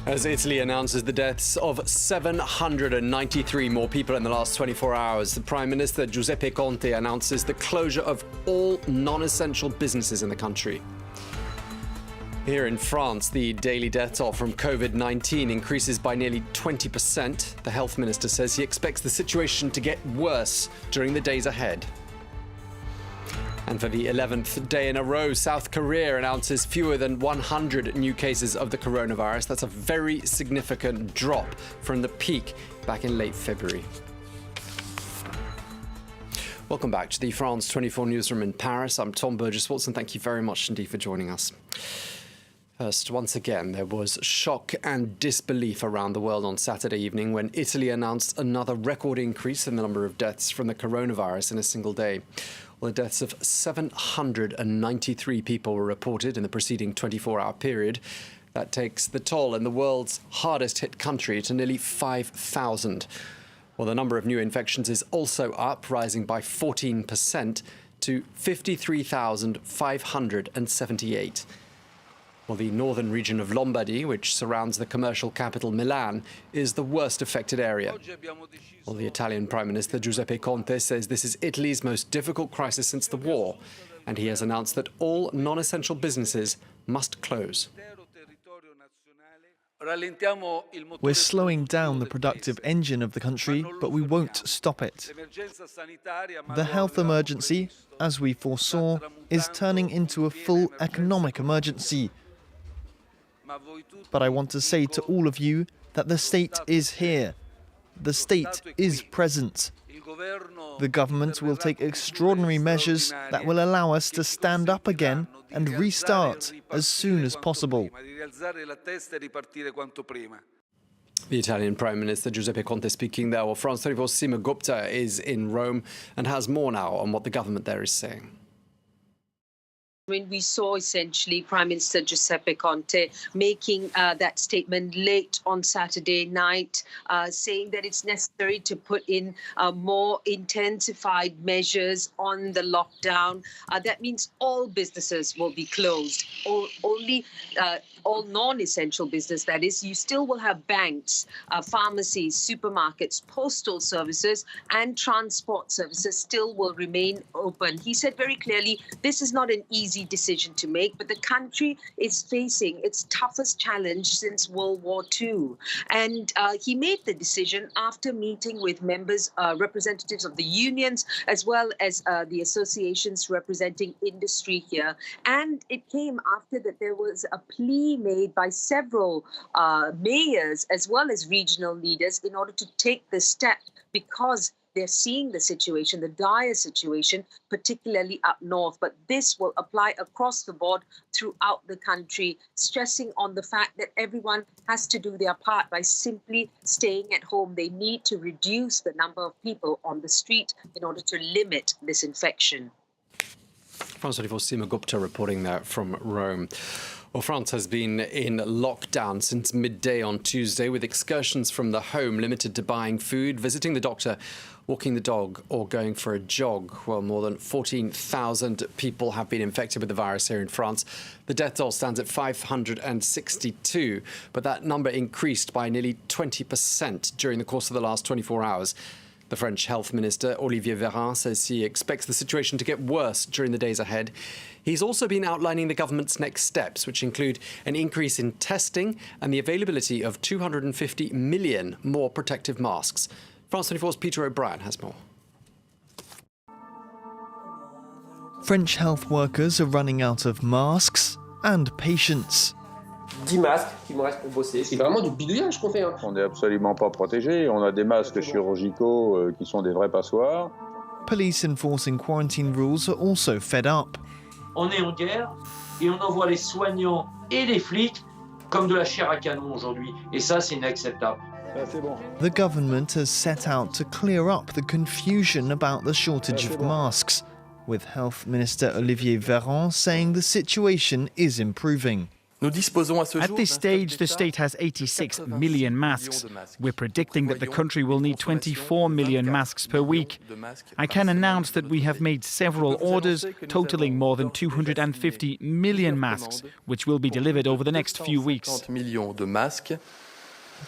As Italy announces the deaths of 793 more people in the last 24 hours, the Prime Minister Giuseppe Conte announces the closure of all non-essential businesses in the country. Here in France, the daily death toll from COVID-19 increases by nearly 20%. The health minister says he expects the situation to get worse during the days ahead. And for the 11th day in a row, South Korea announces fewer than 100 new cases of the coronavirus. That's a very significant drop from the peak back in late February. Welcome back to the France 24 newsroom in Paris. I'm Tom Burgess-Watson. Thank you very much indeed for joining us. First, once again, there was shock and disbelief around the world on Saturday evening when Italy announced another record increase in the number of deaths from the coronavirus in a single day. Well, the deaths of 793 people were reported in the preceding 24-hour period. That takes the toll in the world's hardest-hit country to nearly 5,000. Well, the number of new infections is also up, rising by 14% to 53,578. Well, the northern region of Lombardy, which surrounds the commercial capital Milan, is the worst affected area. Well, the Italian Prime Minister Giuseppe Conte says this is Italy's most difficult crisis since the war, and he has announced that all non-essential businesses must close. We're slowing down the productive engine of the country, but we won't stop it. The health emergency, as we foresaw, is turning into a full economic emergency. But I want to say to all of you that the state is here. The state is present. The government will take extraordinary measures that will allow us to stand up again and restart as soon as possible. The Italian Prime Minister Giuseppe Conte speaking there. Well, France 24's Seema Gupta is in Rome and has more now on what the government there is saying. When we saw essentially Prime Minister Giuseppe Conte making that statement late on Saturday night, saying that it's necessary to put in more intensified measures on the lockdown. That means all businesses will be closed. All non-essential business, that is. You still will have banks, pharmacies, supermarkets, postal services and transport services still will remain open. He said very clearly, this is not an easy decision to make, but the country is facing its toughest challenge since World War II. And he made the decision after meeting with members, representatives of the unions, as well as the associations representing industry here. And it came after that there was a plea made by several mayors as well as regional leaders in order to take this step because they're seeing the situation, the dire situation, particularly up north. But this will apply across the board throughout the country, stressing on the fact that everyone has to do their part by simply staying at home. They need to reduce the number of people on the street in order to limit this infection. France 24's Seema Gupta reporting there from Rome. Well, France has been in lockdown since midday on Tuesday, with excursions from the home limited to buying food, visiting the doctor, walking the dog or going for a jog. Well, more than 14,000 people have been infected with the virus here in France. The death toll stands at 562, but that number increased by nearly 20% during the course of the last 24 hours. The French health minister, Olivier Véran, says he expects the situation to get worse during the days ahead. He's also been outlining the government's next steps, which include an increase in testing and the availability of 250 million more protective masks. France 24's Peter O'Brien has more. French health workers are running out of masks and patience. 10 masques qui me restent pour bosser. C'est vraiment du bidouillage qu'on fait. On n'est absolument pas protégés. On a des masques chirurgicaux qui sont des vrais passoires. Police enforcing quarantine rules are also fed up. On est en guerre et on envoie les soignants et les flics comme de la chair à canon aujourd'hui. Et ça, c'est inacceptable. The government has set out to clear up the confusion about the shortage of masks, with Health Minister Olivier Véran saying the situation is improving. At this stage, the state has 86 million masks. We're predicting that the country will need 24 million masks per week. I can announce that we have made several orders totaling more than 250 million masks, which will be delivered over the next few weeks.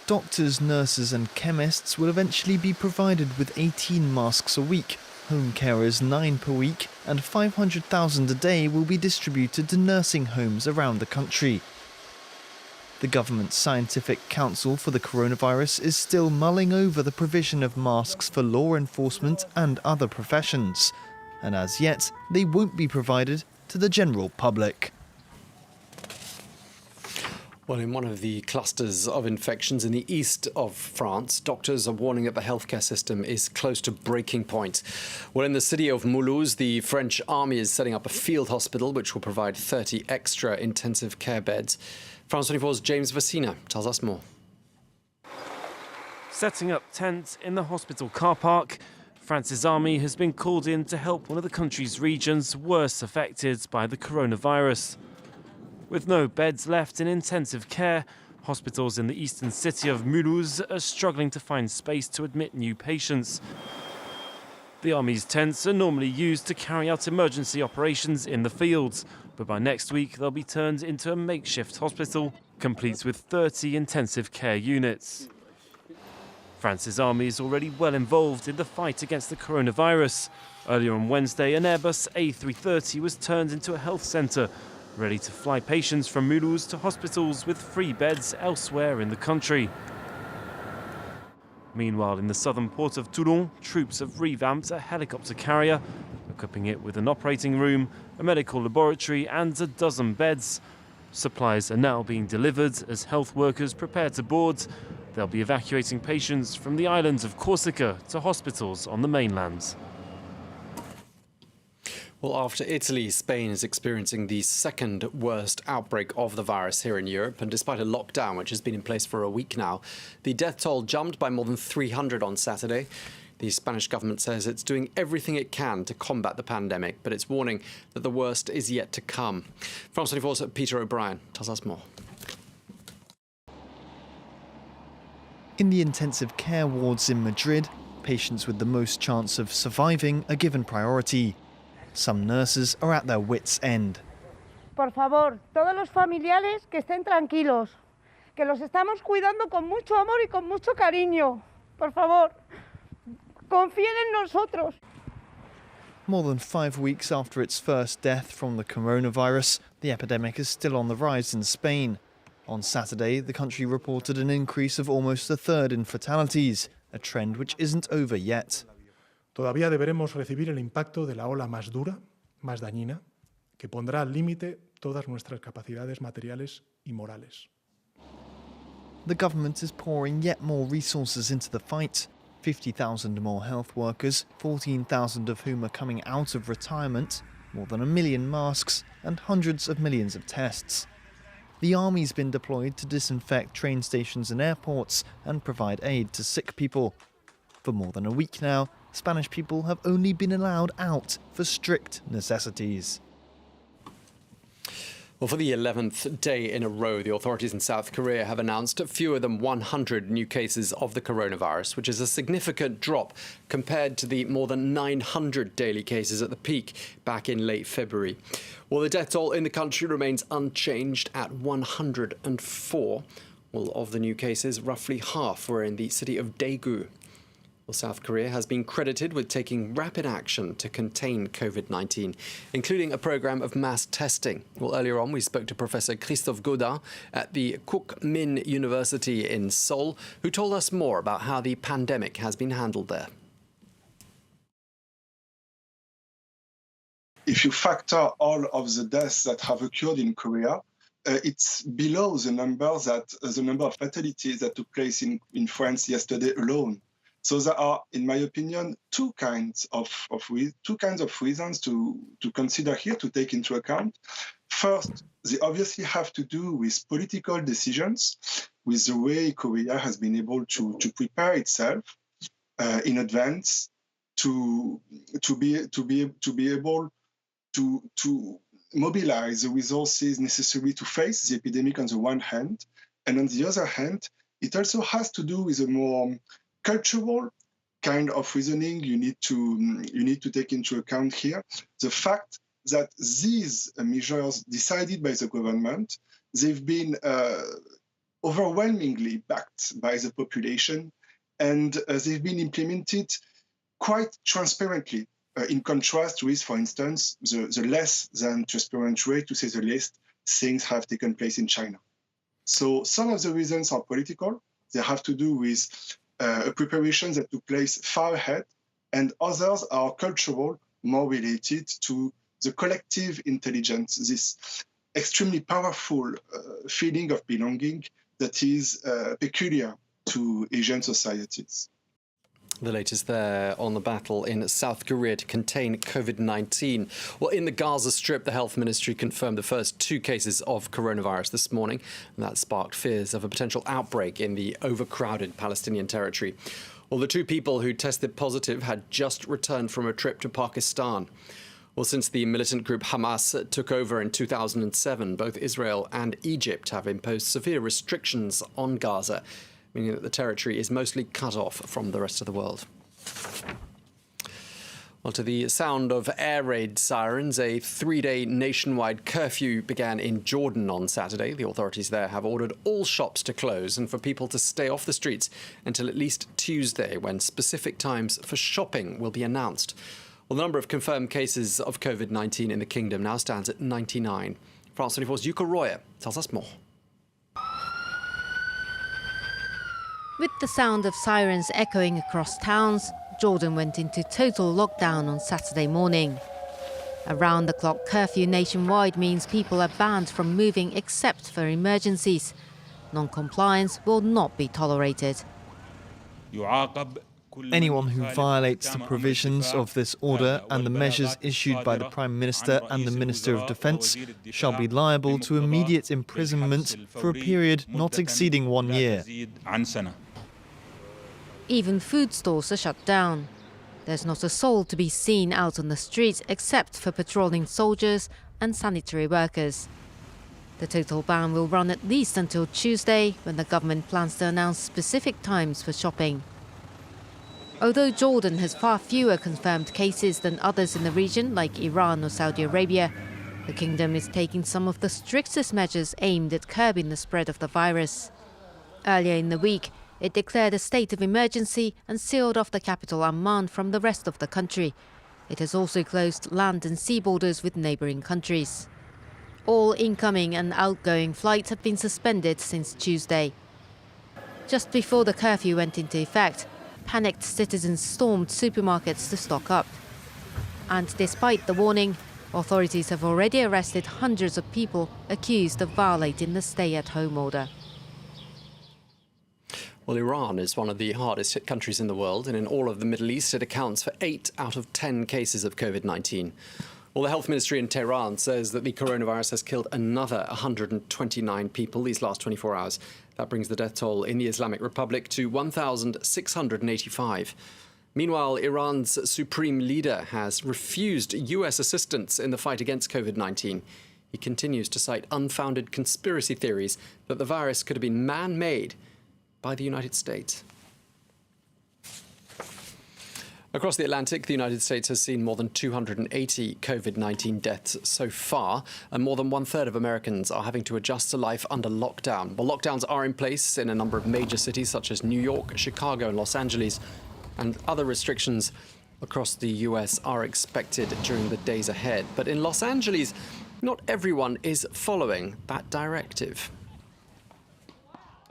Doctors, nurses and chemists will eventually be provided with 18 masks a week. Home carers 9 per week, and 500,000 a day will be distributed to nursing homes around the country. The government's Scientific Council for the Coronavirus is still mulling over the provision of masks for law enforcement and other professions, and as yet they won't be provided to the general public. Well, in one of the clusters of infections in the east of France, doctors are warning that the healthcare system is close to breaking point. Well, in the city of Mulhouse, the French army is setting up a field hospital which will provide 30 extra intensive care beds. France 24's James Vecina tells us more. Setting up tents in the hospital car park, France's army has been called in to help one of the country's regions worst affected by the coronavirus. With no beds left in intensive care, hospitals in the eastern city of Mulhouse are struggling to find space to admit new patients. The army's tents are normally used to carry out emergency operations in the fields, but by next week they'll be turned into a makeshift hospital, complete with 30 intensive care units. France's army is already well involved in the fight against the coronavirus. Earlier on Wednesday, an Airbus A330 was turned into a health centre, ready to fly patients from Mulhouse to hospitals with free beds elsewhere in the country. Meanwhile, in the southern port of Toulon, troops have revamped a helicopter carrier, equipping it with an operating room, a medical laboratory and a dozen beds. Supplies are now being delivered as health workers prepare to board. They'll be evacuating patients from the islands of Corsica to hospitals on the mainland. Well, after Italy, Spain is experiencing the second worst outbreak of the virus here in Europe. And despite a lockdown, which has been in place for a week now, the death toll jumped by more than 300 on Saturday. The Spanish government says it's doing everything it can to combat the pandemic, but it's warning that the worst is yet to come. France 24's Peter O'Brien tells us more. In the intensive care wards in Madrid, patients with the most chance of surviving are given priority. Some nurses are at their wits' end. Por favor, todos los familiares que estén tranquilos, que los estamos cuidando con mucho amor y con mucho cariño. Por favor, confíen en nosotros. More than 5 weeks after its first death from the coronavirus, the epidemic is still on the rise in Spain. On Saturday, the country reported an increase of almost a third in fatalities, a trend which isn't over yet. Todavía deberemos recibir el impacto de la ola más dura, más dañina, que pondrá al límite todas nuestras capacidades materiales y morales. The government is pouring yet more resources into the fight. 50,000 more health workers, 14,000 of whom are coming out of retirement, more than 1 million masks, and hundreds of millions of tests. The army's been deployed to disinfect train stations and airports and provide aid to sick people. For more than a week now, Spanish people have only been allowed out for strict necessities. Well, for the 11th day in a row, the authorities in South Korea have announced fewer than 100 new cases of the coronavirus, which is a significant drop compared to the more than 900 daily cases at the peak back in late February. Well, the death toll in the country remains unchanged at 104. Well, of the new cases, roughly half were in the city of Daegu. Well, South Korea has been credited with taking rapid action to contain COVID-19, including a program of mass testing. Well, earlier on, we spoke to Professor Christophe Gaudin at the Kook-min University in Seoul, who told us more about how the pandemic has been handled there. If you factor all of the deaths that have occurred in Korea, it's below the number of fatalities that took place in France yesterday alone. So there are, in my opinion, two kinds of reasons to consider here, to take into account. First, they obviously have to do with political decisions, with the way Korea has been able to prepare itself in advance to be able to mobilize the resources necessary to face the epidemic on the one hand, and on the other hand, it also has to do with a more cultural kind of reasoning you need to take into account here. The fact that these measures decided by the government, they've been overwhelmingly backed by the population, and they've been implemented quite transparently, in contrast with, for instance, the less than transparent way, to say the least, things have taken place in China. So some of the reasons are political. They have to do with a preparation that took place far ahead, and others are cultural, more related to the collective intelligence, this extremely powerful feeling of belonging that is peculiar to Asian societies. The latest there on the battle in South Korea to contain COVID-19. Well, in the Gaza Strip, the health ministry confirmed the first 2 cases of coronavirus this morning, and that sparked fears of a potential outbreak in the overcrowded Palestinian territory. Well, the 2 people who tested positive had just returned from a trip to Pakistan. Well, since the militant group Hamas took over in 2007, both Israel and Egypt have imposed severe restrictions on Gaza, meaning that the territory is mostly cut off from the rest of the world. Well, to the sound of air raid sirens, a 3-day nationwide curfew began in Jordan on Saturday. The authorities there have ordered all shops to close and for people to stay off the streets until at least Tuesday, when specific times for shopping will be announced. Well, the number of confirmed cases of COVID-19 in the kingdom now stands at 99. France 24's Yuka Royer tells us more. With the sound of sirens echoing across towns, Jordan went into total lockdown on Saturday morning. A round-the-clock curfew nationwide means people are banned from moving except for emergencies. Non-compliance will not be tolerated. Anyone who violates the provisions of this order and the measures issued by the Prime Minister and the Minister of Defence shall be liable to immediate imprisonment for a period not exceeding 1 year. Even food stores are shut down. There's not a soul to be seen out on the streets except for patrolling soldiers and sanitary workers. The total ban will run at least until Tuesday, when the government plans to announce specific times for shopping. Although Jordan has far fewer confirmed cases than others in the region, like Iran or Saudi Arabia, the kingdom is taking some of the strictest measures aimed at curbing the spread of the virus. Earlier in the week, it declared a state of emergency and sealed off the capital Amman from the rest of the country. It has also closed land and sea borders with neighbouring countries. All incoming and outgoing flights have been suspended since Tuesday. Just before the curfew went into effect, panicked citizens stormed supermarkets to stock up. And despite the warning, authorities have already arrested hundreds of people accused of violating the stay-at-home order. Well, Iran is one of the hardest hit countries in the world, and in all of the Middle East, it accounts for 8 out of 10 cases of COVID-19. Well, the health ministry in Tehran says that the coronavirus has killed another 129 people these last 24 hours. That brings the death toll in the Islamic Republic to 1,685. Meanwhile, Iran's supreme leader has refused US assistance in the fight against COVID-19. He continues to cite unfounded conspiracy theories that the virus could have been man-made by the United States. Across the Atlantic, the United States has seen more than 280 COVID-19 deaths so far, and more than 1/3 of Americans are having to adjust to life under lockdown. Well, lockdowns are in place in a number of major cities such as New York, Chicago and Los Angeles, and other restrictions across the US are expected during the days ahead. But in Los Angeles, not everyone is following that directive.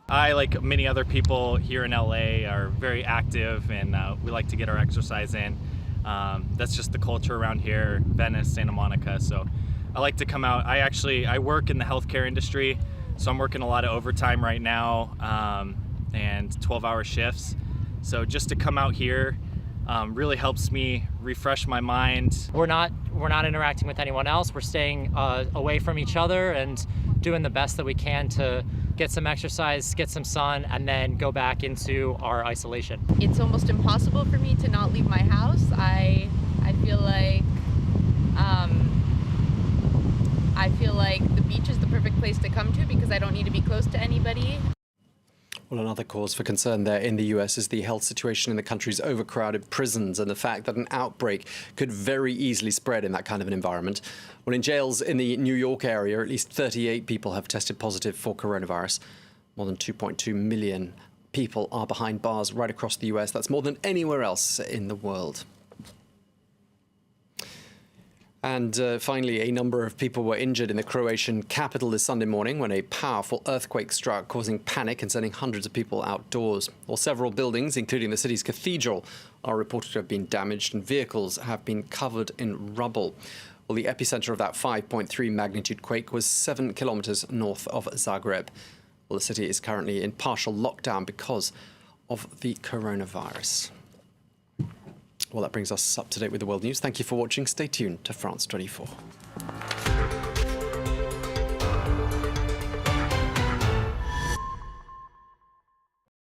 I, like many other people here in LA, are very active, and we like to get our exercise in. That's just the culture around here, Venice, Santa Monica. So I like to come out. I work in the healthcare industry, so I'm working a lot of overtime right now, and 12-hour shifts. So just to come out here really helps me refresh my mind. We're not interacting with anyone else. We're staying away from each other and doing the best that we can to get some exercise, get some sun, and then go back into our isolation. It's almost impossible for me to not leave my house. I feel like to come to because I don't need to be close to anybody. Well, another cause for concern there in the US is the health situation in the country's overcrowded prisons and the fact that an outbreak could very easily spread in that kind of an environment. Well, in jails in the New York area, at least 38 people have tested positive for coronavirus. More than 2.2 million people are behind bars right across the US. That's more than anywhere else in the world. And finally, a number of people were injured in the Croatian capital this Sunday morning when a powerful earthquake struck, causing panic and sending hundreds of people outdoors. Well, several buildings, including the city's cathedral, are reported to have been damaged and vehicles have been covered in rubble. Well, the epicenter of that 5.3 magnitude quake was 7 kilometers north of Zagreb. Well, the city is currently in partial lockdown because of the coronavirus. Well, that brings us up to date with the world news. Thank you for watching. Stay tuned to France 24.